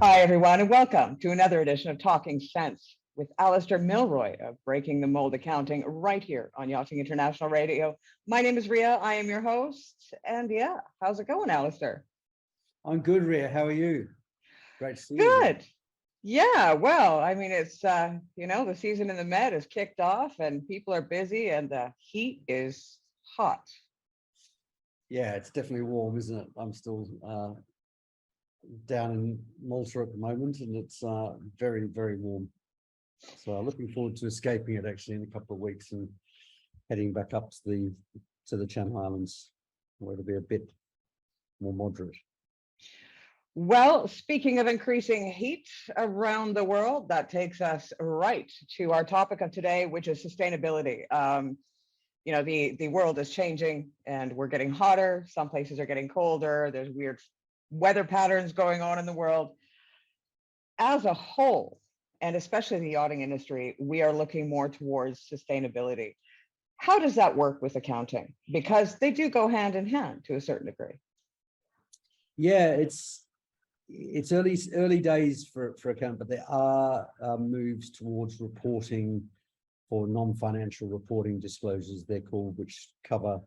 Hi, everyone, and welcome to another edition of Talking Sense with Alistair Milroy of Breaking the Mold Accounting right here on Yachting International Radio. My name is Ria. I am your host. And yeah, how's it going, Alistair? I'm good, Ria. How are you? Great to see you again. Good. Yeah, well, I mean, it's, the season in the Med is kicked off and people are busy and the heat is hot. Yeah, it's definitely warm, isn't it? I'm still down in Malta at the moment, and it's very, very warm. So looking forward to escaping it actually in a couple of weeks and heading back up to the Channel Islands, where it'll be a bit more moderate. Well, speaking of increasing heat around the world, that takes us right to our topic of today, which is sustainability. The world is changing and we're getting hotter. Some places are getting colder. There's weird weather patterns going on in the world. As a whole, and especially the yachting industry, we are looking more towards sustainability. How does that work with accounting? Because they do go hand in hand to a certain degree. Yeah, it's early days for account, but there are moves towards reporting for non-financial reporting disclosures, they're called, which cover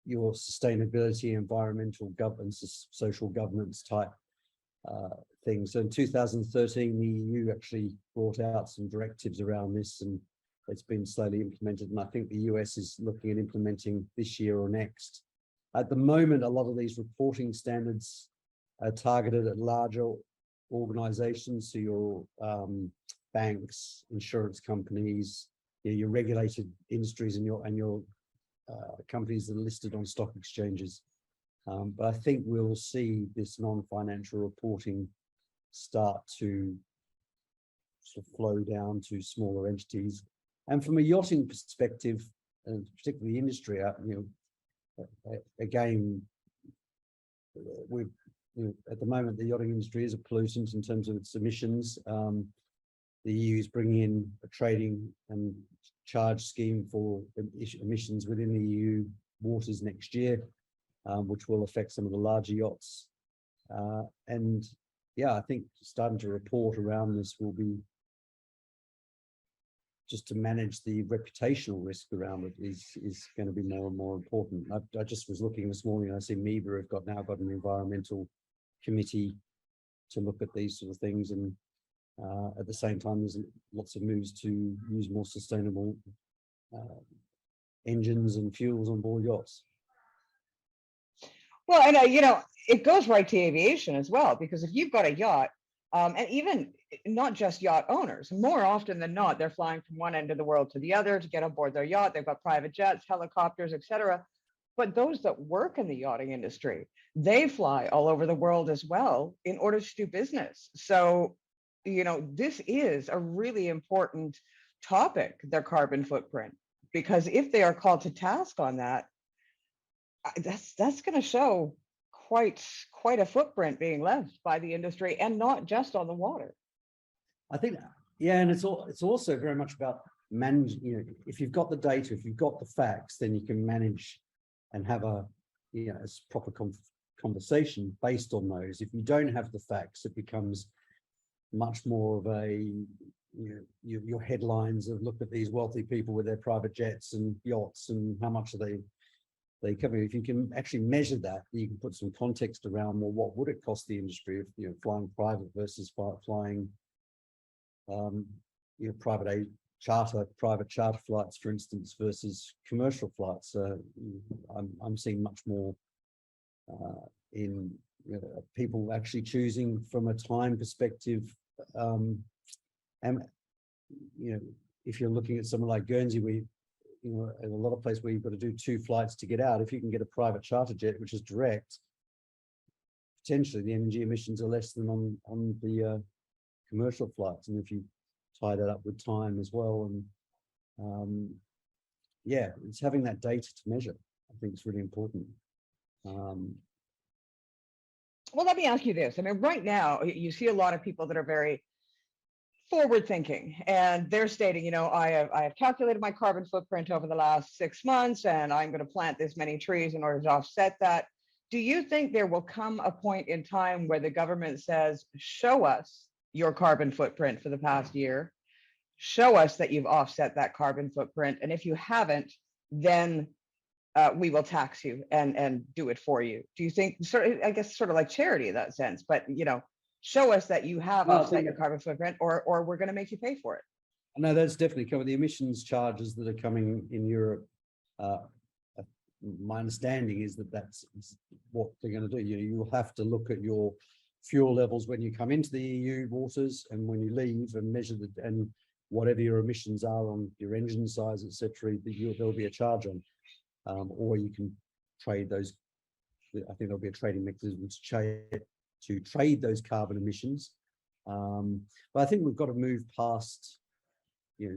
your sustainability, environmental governance, social governance type things. So in 2013, the EU actually brought out some directives around this, and it's been slowly implemented. And I think the US is looking at implementing this year or next. At the moment, a lot of these reporting standards are targeted at larger organizations, so your banks, insurance companies, your regulated industries, and your companies that are listed on stock exchanges. But I think we'll see this non-financial reporting start to sort of flow down to smaller entities. And from a yachting perspective, and particularly industry, again, at the moment, the yachting industry is a pollutant in terms of its emissions. The EU is bringing in a trading and charge scheme for emissions within the EU waters next year, which will affect some of the larger yachts. And yeah, I think starting to report around this will be just to manage the reputational risk around it is going to be more and more important. I just was looking this morning, I see MEBA have now got an environmental committee to look at these sort of things, and at the same time there's lots of moves to use more sustainable engines and fuels on board yachts. Well, and it goes right to aviation as well, because if you've got a yacht, and even not just yacht owners, more often than not, they're flying from one end of the world to the other to get on board their yacht. They've got private jets, helicopters, etc. But those that work in the yachting industry, they fly all over the world as well in order to do business. So, this is a really important topic, their carbon footprint, because if they are called to task on that, that's going to show quite a footprint being left by the industry, and not just on the water. I think, yeah, and it's also very much about managing. If you've got the data, if you've got the facts, then you can manage and have a proper conversation based on those. If you don't have the facts, it becomes much more of a your headlines of look at these wealthy people with their private jets and yachts and how much are they cover. If you can actually measure that, you can put some context around, well, what would it cost the industry if flying private versus flying private charter flights, for instance, versus commercial flights. I'm seeing much more in people actually choosing from a time perspective. And if you're looking at somewhere like Guernsey, where in a lot of places where you've got to do 2 flights to get out, if you can get a private charter jet, which is direct, potentially the energy emissions are less than on the commercial flights. And if you tie that up with time as well, and it's having that data to measure, I think it's really important. Well, let me ask you this. I mean, right now, you see a lot of people that are very forward thinking, and they're stating, I have calculated my carbon footprint over the last 6 months, and I'm going to plant this many trees in order to offset that. do you think there will come a point in time where the government says, show us your carbon footprint for the past year, show us that you've offset that carbon footprint, and if you haven't, then we will tax you and do it for you? Do you think, sort of, I guess, sort of like charity in that sense, but show us that you have Well, I offset think, your carbon footprint, or we're going to make you pay for it? no, that's definitely coming. The emissions charges that are coming in Europe, uh, my understanding is that that's what they're going to do. You'll have to look at your fuel levels when you come into the EU waters and when you leave, and measure and whatever your emissions are on your engine size, etc. There'll be a charge on, or you can trade those. I think there'll be a trading mechanism to trade those carbon emissions. But I think we've got to move past,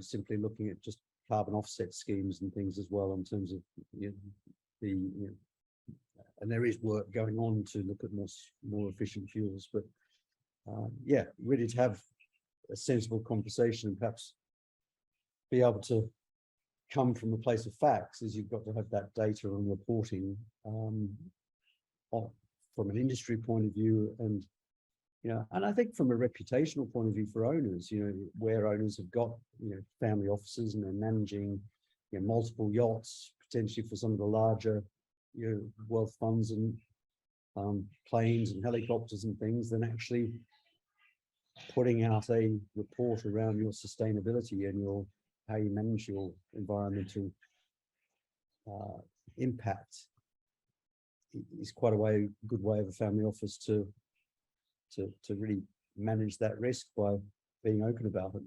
simply looking at just carbon offset schemes and things as well, in terms of and there is work going on to look at more efficient fuels. But yeah, really to have a sensible conversation and perhaps be able to come from a place of facts, is you've got to have that data and reporting from an industry point of view, and and I think from a reputational point of view for owners, where owners have got family offices and they're managing multiple yachts, potentially for some of the larger wealth funds and planes and helicopters and things, then actually putting out a report around your sustainability and how you manage your environmental impact is quite good way of a family office to really manage that risk by being open about it.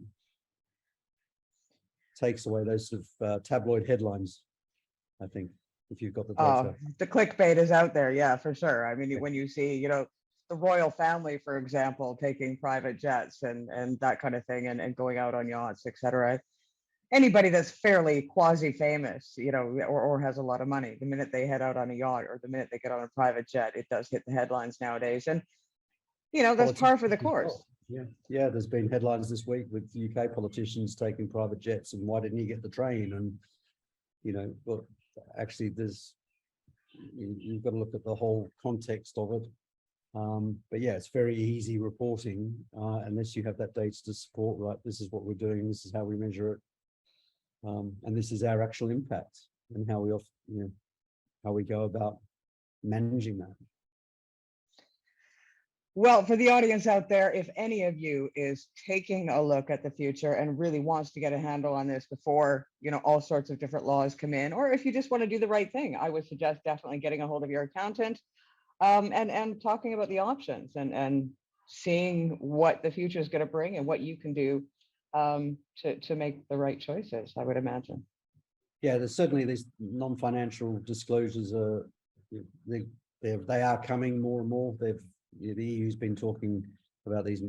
Takes away those sort of tabloid headlines, I think, if you've got the data. The clickbait is out there, yeah, for sure. I mean, when you see, the royal family, for example, taking private jets and that kind of thing, and going out on yachts, etc. Anybody that's fairly quasi-famous, or has a lot of money, the minute they head out on a yacht or the minute they get on a private jet, it does hit the headlines nowadays. And that's par for the course. Yeah. There's been headlines this week with UK politicians taking private jets, and why didn't you get the train? And well, actually, you've got to look at the whole context of it. But yeah, it's very easy reporting unless you have that data to support. Right, this is what we're doing. This is how we measure it, and this is our actual impact and how we go about managing that. Well, for the audience out there, if any of you is taking a look at the future and really wants to get a handle on this before, all sorts of different laws come in, or if you just want to do the right thing, I would suggest definitely getting a hold of your accountant and talking about the options and seeing what the future is going to bring and what you can do to make the right choices, I would imagine. Yeah, there's certainly these non-financial disclosures. They are coming more and more. The EU's been talking about these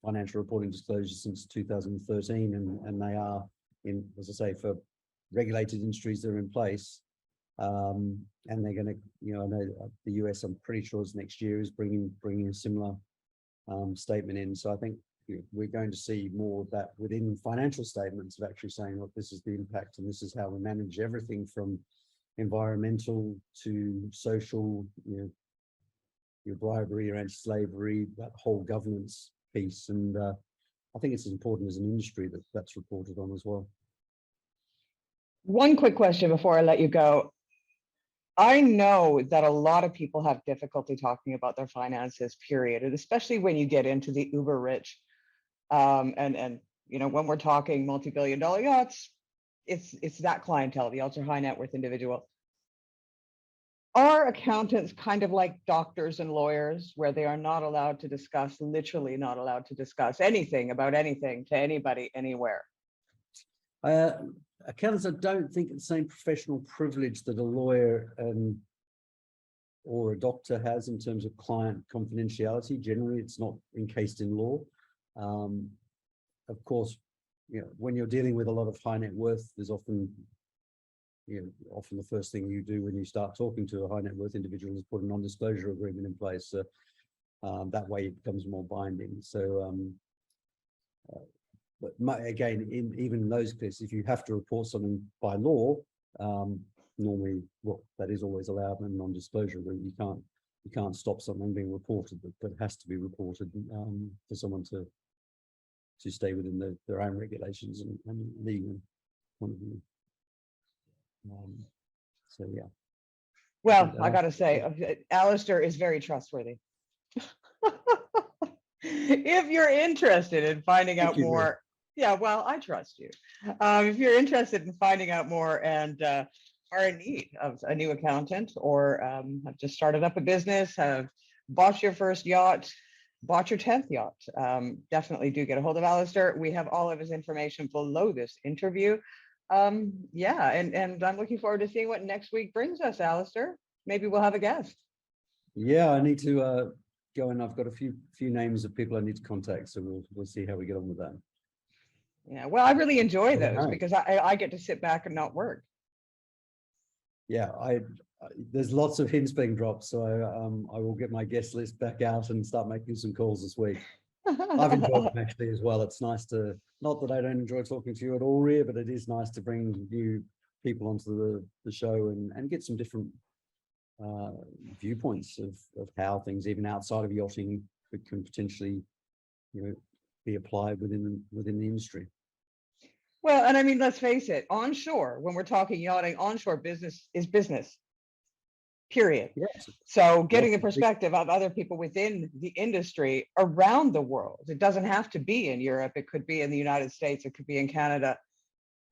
financial reporting disclosures since 2013, and they are in, as I say, for regulated industries, they're in place, and they're going to, I know the US, I'm pretty sure is next year, is bringing a similar statement in. So I think we're going to see more of that within financial statements, of actually saying, look, this is the impact and this is how we manage everything from environmental to social, your bribery, your anti-slavery, that whole governance piece. And I think it's as important as an industry that's reported on as well. One quick question before I let you go. I know that a lot of people have difficulty talking about their finances, period, and especially when you get into the uber rich. And when we're talking multi-billion-dollar yachts, it's that clientele, the ultra high net worth individual. Are accountants kind of like doctors and lawyers, where they are not allowed to discuss, literally not allowed to discuss anything about anything to anybody, anywhere? Accountants, I don't think it's the same professional privilege that a lawyer or a doctor has in terms of client confidentiality. Generally, it's not encased in law. Of course, when you're dealing with a lot of high net worth, there's often the first thing you do when you start talking to a high net worth individual is put a non-disclosure agreement in place. So that way it becomes more binding. So, but again, even in those cases, if you have to report something by law, normally, well, that is always allowed in non-disclosure route. You can't stop something being reported, but it has to be reported for someone to stay within their own regulations and legal point of view. So yeah. Well, I got to say, Alistair is very trustworthy. If you're interested in finding out more, yeah, well, I trust you. If you're interested in finding out more and are in need of a new accountant, or have just started up a business, have bought your first yacht, bought your 10th yacht, definitely do get a hold of Alistair. We have all of his information below this interview. Yeah, and I'm looking forward to seeing what next week brings us, Alistair. Maybe we'll have a guest. Yeah, I need to go, and I've got a few names of people I need to contact, so we'll see how we get on with that. Yeah, well, I really enjoy those because I get to sit back and not work. Yeah, there's lots of hints being dropped, so I will get my guest list back out and start making some calls this week. I've enjoyed them actually as well. It's nice to, not that I don't enjoy talking to you at all, Rhea, but it is nice to bring new people onto the show and get some different viewpoints of how things, even outside of yachting, can potentially, be applied within the industry. Well, and I mean, let's face it, onshore, when we're talking yachting, onshore business is business, period. Yes. So getting the perspective of other people within the industry around the world, it doesn't have to be in Europe, it could be in the United States, it could be in Canada,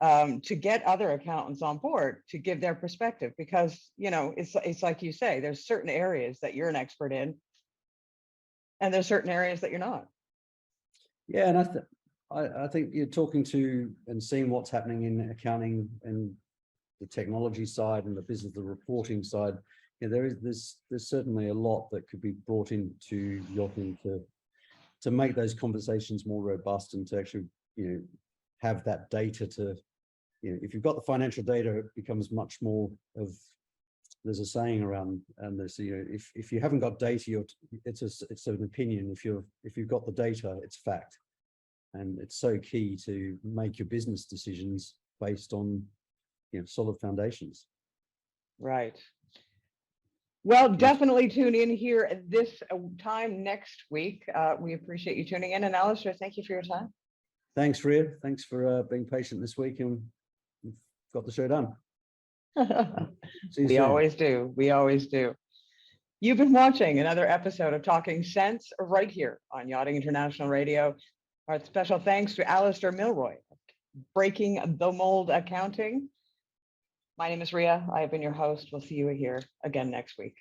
to get other accountants on board to give their perspective, because, it's like you say, there's certain areas that you're an expert in, and there's certain areas that you're not. Yeah, and I think you're talking to and seeing what's happening in accounting and the technology side and the business, the reporting side. There's certainly a lot that could be brought into yachting to make those conversations more robust, and to actually, have that data to, if you've got the financial data, it becomes much more of, there's a saying around, and there's, if you haven't got data, it's an opinion. If you've got the data, it's fact. And it's so key to make your business decisions based on, solid foundations. Right. Well, definitely tune in here at this time next week. We appreciate you tuning in. And Alistair, thank you for your time. Thanks, Rhea. Thanks for being patient this week, and we've got the show done. We always do. We always do. You've been watching another episode of Talking Sense right here on Yachting International Radio. Our special thanks to Alistair Milroy, Breaking the Mold Accounting. My name is Rhea. I have been your host. We'll see you here again next week.